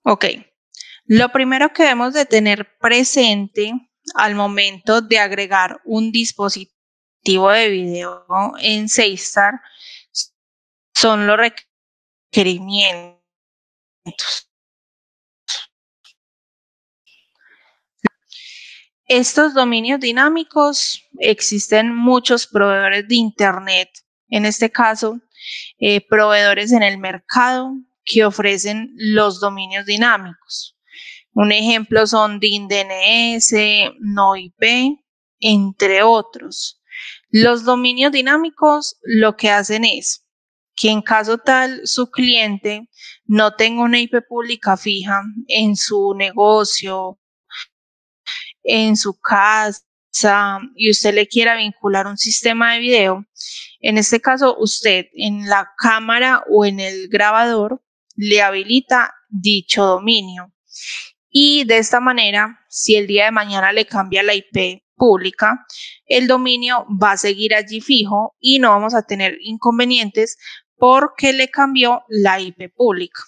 Ok, lo primero que debemos de tener presente al momento de agregar un dispositivo de video en SafeStar son los requerimientos. Estos dominios dinámicos, existen muchos proveedores de Internet, en este caso, proveedores en el mercado que ofrecen los dominios dinámicos. Un ejemplo son DIN DNS, NoIP, entre otros. Los dominios dinámicos lo que hacen es que en caso tal su cliente no tenga una IP pública fija en su negocio, en su casa, y usted le quiera vincular un sistema de video, en este caso usted en la cámara o en el grabador le habilita dicho dominio. Y de esta manera, si el día de mañana le cambia la IP pública, el dominio va a seguir allí fijo y no vamos a tener inconvenientes porque le cambió la IP pública.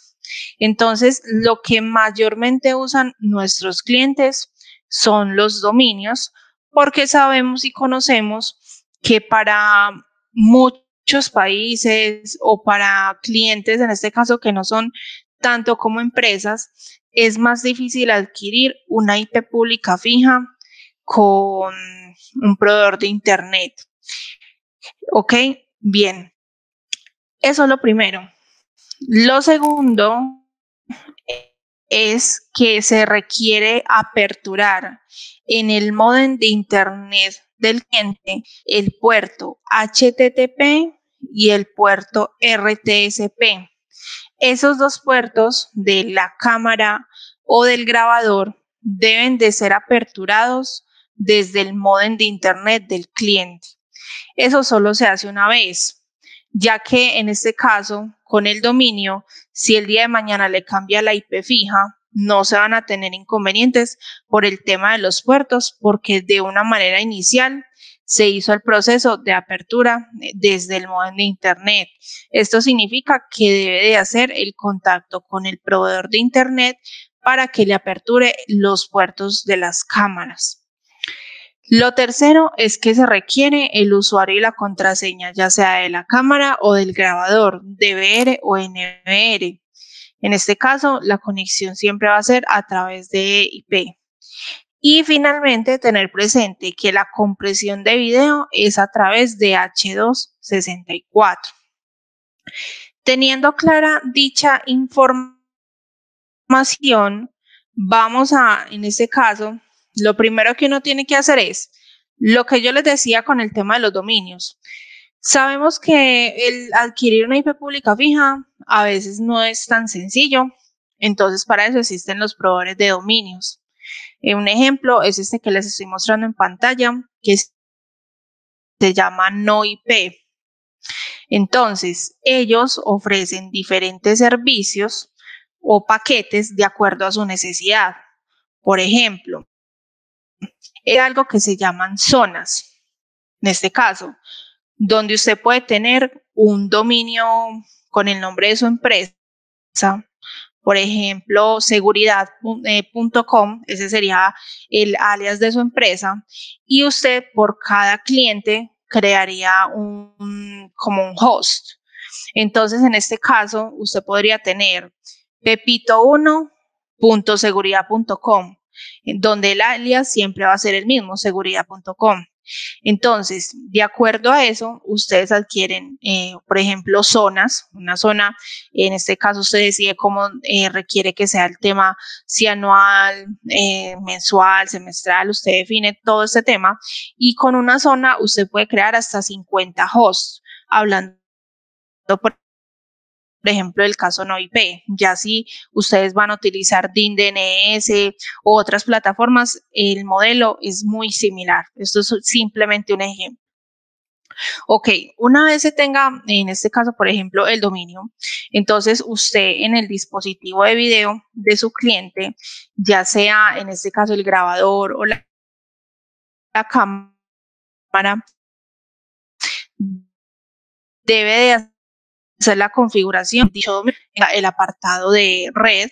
Entonces, lo que mayormente usan nuestros clientes son los dominios, porque sabemos y conocemos que para muchos países o para clientes, en este caso que no son tanto como empresas, es más difícil adquirir una IP pública fija con un proveedor de Internet. ¿Ok? Bien, eso es lo primero. Lo segundo es que se requiere aperturar en el módem de Internet del cliente el puerto HTTP y el puerto RTSP. Esos dos puertos de la cámara o del grabador deben de ser aperturados desde el módem de Internet del cliente. Eso solo se hace una vez, ya que en este caso, con el dominio, si el día de mañana le cambia la IP fija, no se van a tener inconvenientes por el tema de los puertos, porque de una manera inicial se hizo el proceso de apertura desde el módem de Internet. Esto significa que debe de hacer el contacto con el proveedor de Internet para que le aperture los puertos de las cámaras. Lo tercero es que se requiere el usuario y la contraseña, ya sea de la cámara o del grabador, DVR o NVR. En este caso, la conexión siempre va a ser a través de IP. Y finalmente, tener presente que la compresión de video es a través de H264. Teniendo clara dicha información, vamos a, en este caso, lo primero que uno tiene que hacer es lo que yo les decía con el tema de los dominios. Sabemos que el adquirir una IP pública fija a veces no es tan sencillo, entonces para eso existen los proveedores de dominios. Un ejemplo es este que les estoy mostrando en pantalla, que se llama NoIP. Entonces, ellos ofrecen diferentes servicios o paquetes de acuerdo a su necesidad. Por ejemplo, es algo que se llaman zonas, en este caso, donde usted puede tener un dominio con el nombre de su empresa, por ejemplo, seguridad.com, ese sería el alias de su empresa, y usted por cada cliente crearía como un host. Entonces, en este caso, usted podría tener pepito1.seguridad.com, donde el alias siempre va a ser el mismo, seguridad.com. Entonces, de acuerdo a eso, ustedes adquieren, por ejemplo, zonas. Una zona, en este caso, usted decide cómo requiere que sea el tema, si anual, mensual, semestral, usted define todo este tema. Y con una zona, usted puede crear hasta 50 hosts, hablando por ejemplo, el caso NoIP. Ya si ustedes van a utilizar DIN DNS o otras plataformas, el modelo es muy similar. Esto es simplemente un ejemplo. Ok, una vez se tenga, en este caso, por ejemplo, el dominio, entonces usted en el dispositivo de video de su cliente, ya sea en este caso el grabador o la cámara, debe de hacer la configuración, el apartado de red,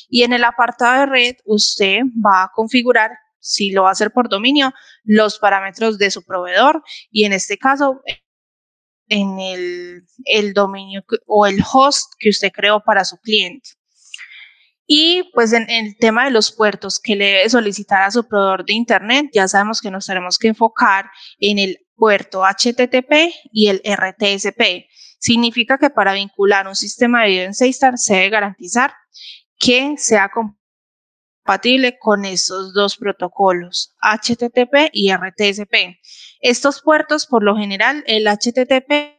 y en el apartado de red usted va a configurar, si lo va a hacer por dominio, los parámetros de su proveedor, y en este caso en el dominio o el host que usted creó para su cliente. Y pues en el tema de los puertos que le debe solicitar a su proveedor de internet, ya sabemos que nos tenemos que enfocar en el puerto HTTP y el RTSP. Significa que para vincular un sistema de video en SafeStar se debe garantizar que sea compatible con esos dos protocolos, HTTP y RTSP. Estos puertos, por lo general, el HTTP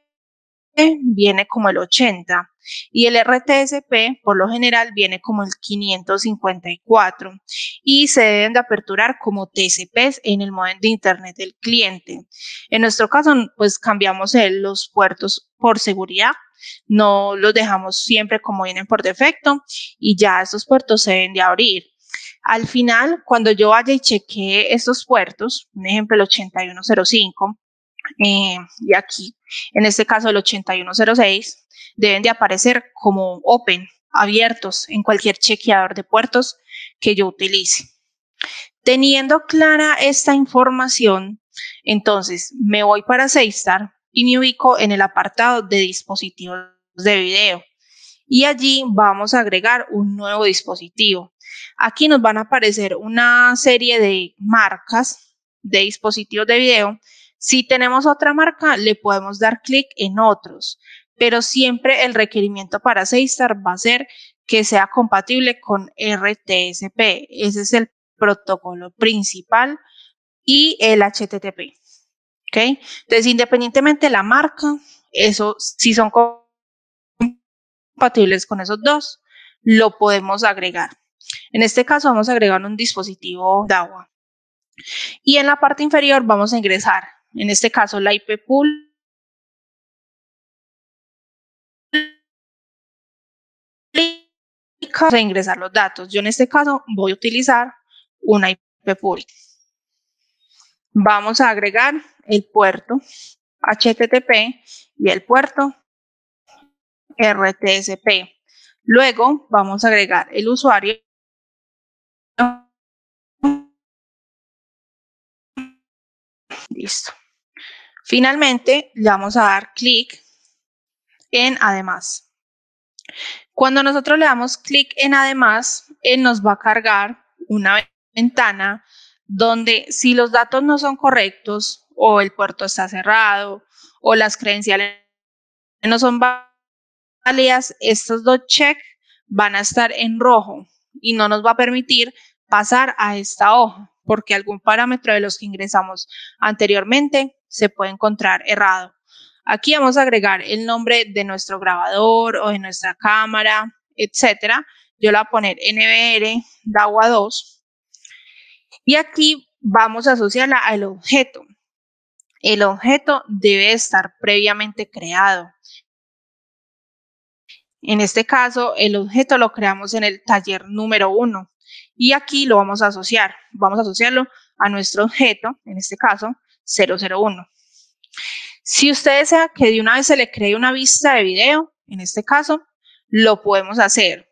viene como el 80 y el RTSP por lo general viene como el 554 y se deben de aperturar como TCPs en el modem de internet del cliente. En nuestro caso, pues cambiamos los puertos por seguridad, no los dejamos siempre como vienen por defecto y ya estos puertos se deben de abrir. Al final, cuando yo vaya y chequee estos puertos, un ejemplo el 8105, y aquí, en este caso el 8106, deben de aparecer como open, abiertos en cualquier chequeador de puertos que yo utilice. Teniendo clara esta información, entonces me voy para SafeStar y me ubico en el apartado de dispositivos de video. Y allí vamos a agregar un nuevo dispositivo. Aquí nos van a aparecer una serie de marcas de dispositivos de video. Si tenemos otra marca, le podemos dar clic en otros, pero siempre el requerimiento para SafeStar va a ser que sea compatible con RTSP. Ese es el protocolo principal y el HTTP. ¿Okay? Entonces, independientemente de la marca, eso si son compatibles con esos dos, lo podemos agregar. En este caso vamos a agregar un dispositivo DAWA. Y en la parte inferior vamos a ingresar, en este caso la IP pool, vamos a ingresar los datos. Yo en este caso voy a utilizar una IP pool. Vamos a agregar el puerto HTTP y el puerto RTSP. Luego vamos a agregar el usuario. Listo. Finalmente, le vamos a dar clic en Además. Cuando nosotros le damos clic en Además, él nos va a cargar una ventana donde si los datos no son correctos o el puerto está cerrado o las credenciales no son válidas, estos dos checks van a estar en rojo y no nos va a permitir pasar a esta hoja porque algún parámetro de los que ingresamos anteriormente se puede encontrar errado. Aquí vamos a agregar el nombre de nuestro grabador o de nuestra cámara, etcétera. Yo le voy a poner NVR DAWA 2 y aquí vamos a asociarla al objeto. El objeto debe estar previamente creado. En este caso, el objeto lo creamos en el taller número 1 y aquí lo vamos a asociar. Vamos a asociarlo a nuestro objeto, en este caso 001. Si usted desea que de una vez se le cree una vista de video, en este caso, lo podemos hacer.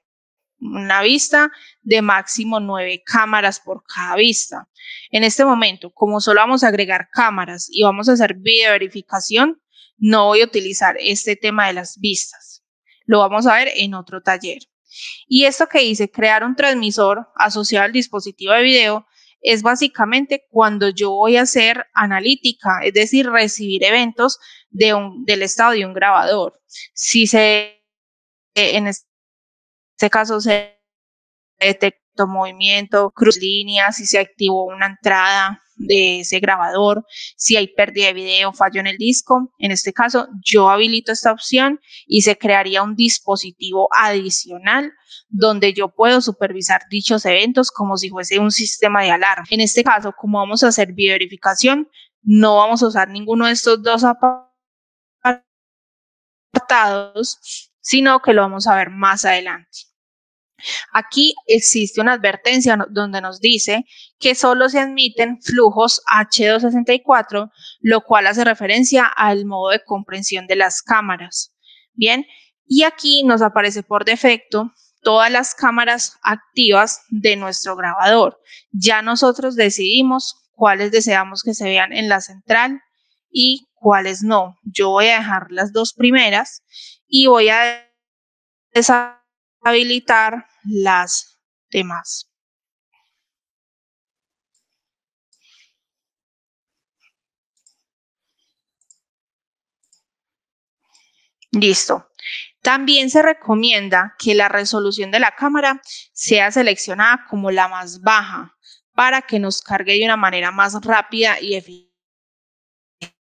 Una vista de máximo 9 cámaras por cada vista. En este momento, como solo vamos a agregar cámaras y vamos a hacer video verificación, no voy a utilizar este tema de las vistas. Lo vamos a ver en otro taller. Y esto que dice crear un transmisor asociado al dispositivo de video es básicamente cuando yo voy a hacer analítica, es decir, recibir eventos del estado de un grabador. Si en este caso se detectó movimiento, cruz líneas, si se activó una entrada de ese grabador, si hay pérdida de video, fallo en el disco. En este caso, yo habilito esta opción y se crearía un dispositivo adicional donde yo puedo supervisar dichos eventos como si fuese un sistema de alarma. En este caso, como vamos a hacer video verificación, no vamos a usar ninguno de estos dos apartados, sino que lo vamos a ver más adelante. Aquí existe una advertencia donde nos dice que solo se admiten flujos H264, lo cual hace referencia al modo de comprensión de las cámaras. Bien, y aquí nos aparece por defecto todas las cámaras activas de nuestro grabador. Ya nosotros decidimos cuáles deseamos que se vean en la central y cuáles no. Yo voy a dejar las dos primeras y voy a deshabilitar las demás. Listo. También se recomienda que la resolución de la cámara sea seleccionada como la más baja para que nos cargue de una manera más rápida y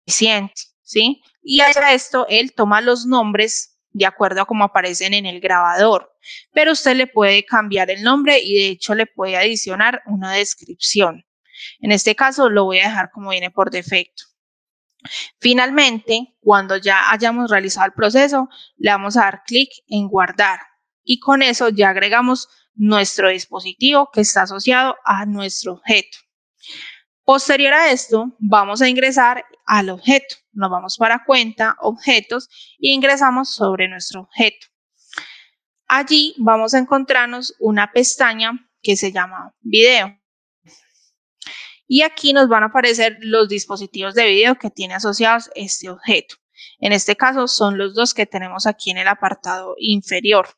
eficiente, ¿sí? Y hacia esto, él toma los nombres de acuerdo a cómo aparecen en el grabador, pero usted le puede cambiar el nombre y de hecho le puede adicionar una descripción. En este caso lo voy a dejar como viene por defecto. Finalmente, cuando ya hayamos realizado el proceso, le vamos a dar clic en guardar y con eso ya agregamos nuestro dispositivo que está asociado a nuestro objeto. Posterior a esto, vamos a ingresar al objeto. Nos vamos para cuenta, objetos e ingresamos sobre nuestro objeto. Allí vamos a encontrarnos una pestaña que se llama video. Y aquí nos van a aparecer los dispositivos de video que tiene asociados este objeto. En este caso son los dos que tenemos aquí en el apartado inferior.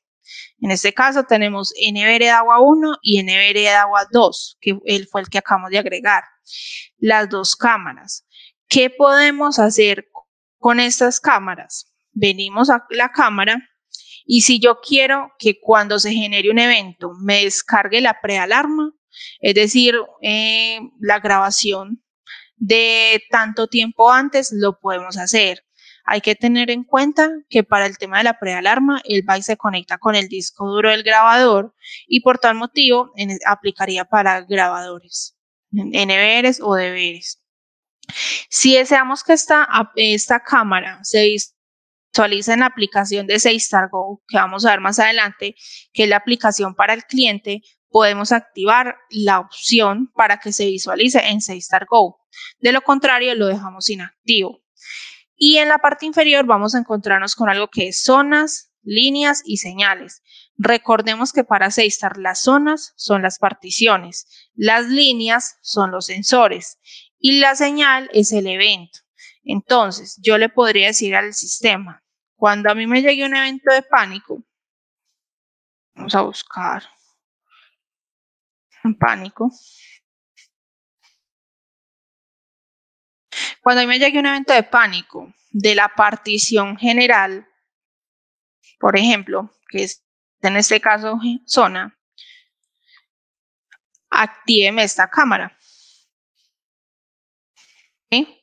En este caso tenemos NVeredAgua 1 y NVeredAgua 2, que él fue el que acabamos de agregar. Las dos cámaras. ¿Qué podemos hacer con estas cámaras? Venimos a la cámara y si yo quiero que cuando se genere un evento me descargue la prealarma, es decir, la grabación de tanto tiempo antes, lo podemos hacer. Hay que tener en cuenta que para el tema de la prealarma, el byte se conecta con el disco duro del grabador y por tal motivo aplicaría para grabadores, NVRs o DVRs. Si deseamos que esta cámara se visualice en la aplicación de SafeStar Go, que vamos a ver más adelante, que es la aplicación para el cliente, podemos activar la opción para que se visualice en SafeStar Go. De lo contrario, lo dejamos inactivo. Y en la parte inferior vamos a encontrarnos con algo que es zonas, líneas y señales. Recordemos que para SafeStar las zonas son las particiones, las líneas son los sensores y la señal es el evento. Entonces, yo le podría decir al sistema, cuando a mí me llegue un evento de pánico, vamos a buscar un pánico. Cuando a mí me llegue un evento de pánico de la partición general, por ejemplo, que es en este caso zona, actíveme esta cámara. ¿Sí?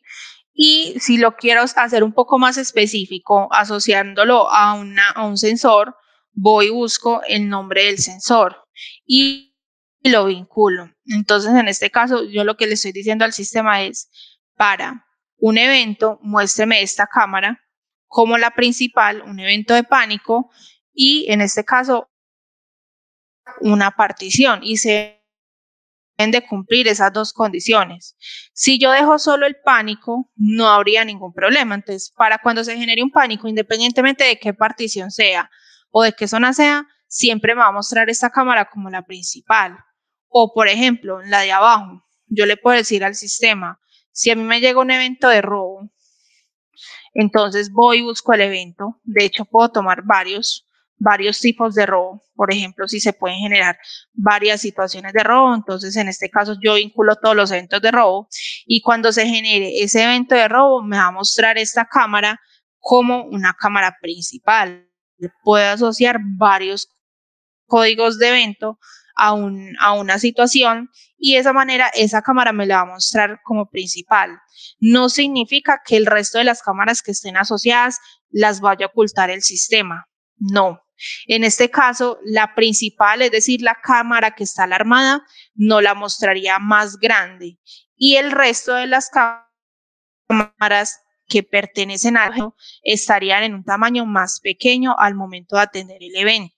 Y si lo quiero hacer un poco más específico, asociándolo a un sensor, voy y busco el nombre del sensor y lo vinculo. Entonces, en este caso, yo lo que le estoy diciendo al sistema es, para un evento, muéstreme esta cámara como la principal, un evento de pánico, y en este caso, una partición, y se deben de cumplir esas dos condiciones. Si yo dejo solo el pánico, no habría ningún problema. Entonces, para cuando se genere un pánico, independientemente de qué partición sea o de qué zona sea, siempre me va a mostrar esta cámara como la principal. O, por ejemplo, la de abajo, yo le puedo decir al sistema, si a mí me llega un evento de robo, entonces voy y busco el evento. De hecho, puedo tomar varios tipos de robo. Por ejemplo, si se pueden generar varias situaciones de robo, entonces en este caso yo vinculo todos los eventos de robo y cuando se genere ese evento de robo me va a mostrar esta cámara como una cámara principal. Puedo asociar varios códigos de evento a una situación y de esa manera esa cámara me la va a mostrar como principal. No significa que el resto de las cámaras que estén asociadas las vaya a ocultar el sistema. No. En este caso, la principal, es decir, la cámara que está alarmada, no la mostraría más grande y el resto de las cámaras que pertenecen a ello estarían en un tamaño más pequeño al momento de atender el evento.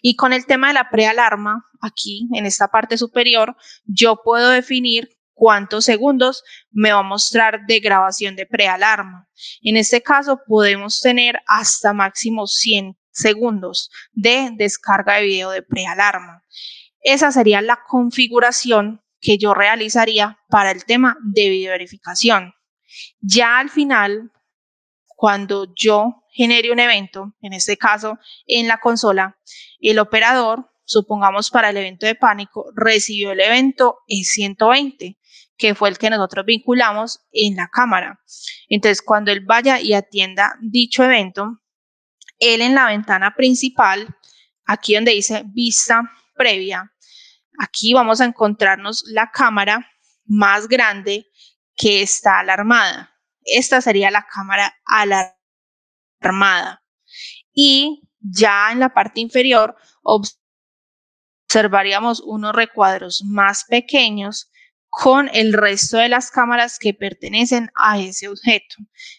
Y con el tema de la prealarma, aquí en esta parte superior, yo puedo definir cuántos segundos me va a mostrar de grabación de prealarma. En este caso podemos tener hasta máximo 100 segundos de descarga de video de prealarma. Esa sería la configuración que yo realizaría para el tema de video verificación. Ya al final, cuando yo genere un evento, en este caso en la consola, el operador, supongamos para el evento de pánico, recibió el evento E120, que fue el que nosotros vinculamos en la cámara. Entonces, cuando él vaya y atienda dicho evento, él en la ventana principal, aquí donde dice vista previa, aquí vamos a encontrarnos la cámara más grande que está alarmada. Esta sería la cámara alarmada. Y ya en la parte inferior observaríamos unos recuadros más pequeños con el resto de las cámaras que pertenecen a ese objeto.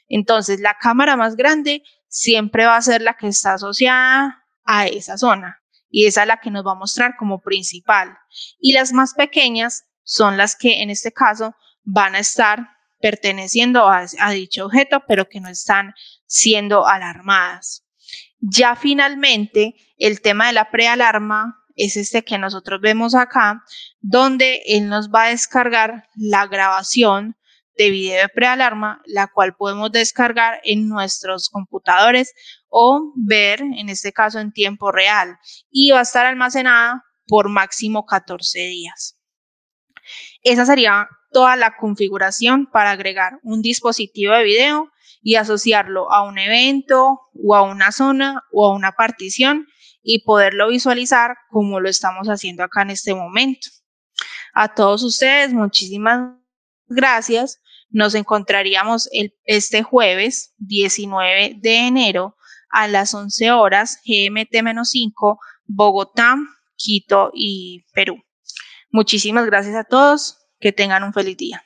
Entonces, la cámara más grande siempre va a ser la que está asociada a esa zona y esa es la que nos va a mostrar como principal. Y las más pequeñas son las que en este caso van a estar perteneciendo a dicho objeto, pero que no están siendo alarmadas. Ya finalmente, el tema de la prealarma es este que nosotros vemos acá, donde él nos va a descargar la grabación de video de prealarma, la cual podemos descargar en nuestros computadores o ver, en este caso, en tiempo real, y va a estar almacenada por máximo 14 días. Esa sería toda la configuración para agregar un dispositivo de video y asociarlo a un evento o a una zona o a una partición y poderlo visualizar como lo estamos haciendo acá en este momento. A todos ustedes, muchísimas gracias. Nos encontraríamos este jueves 19 de enero a las 11 horas GMT-5, Bogotá, Quito y Perú. Muchísimas gracias a todos. Que tengan un feliz día.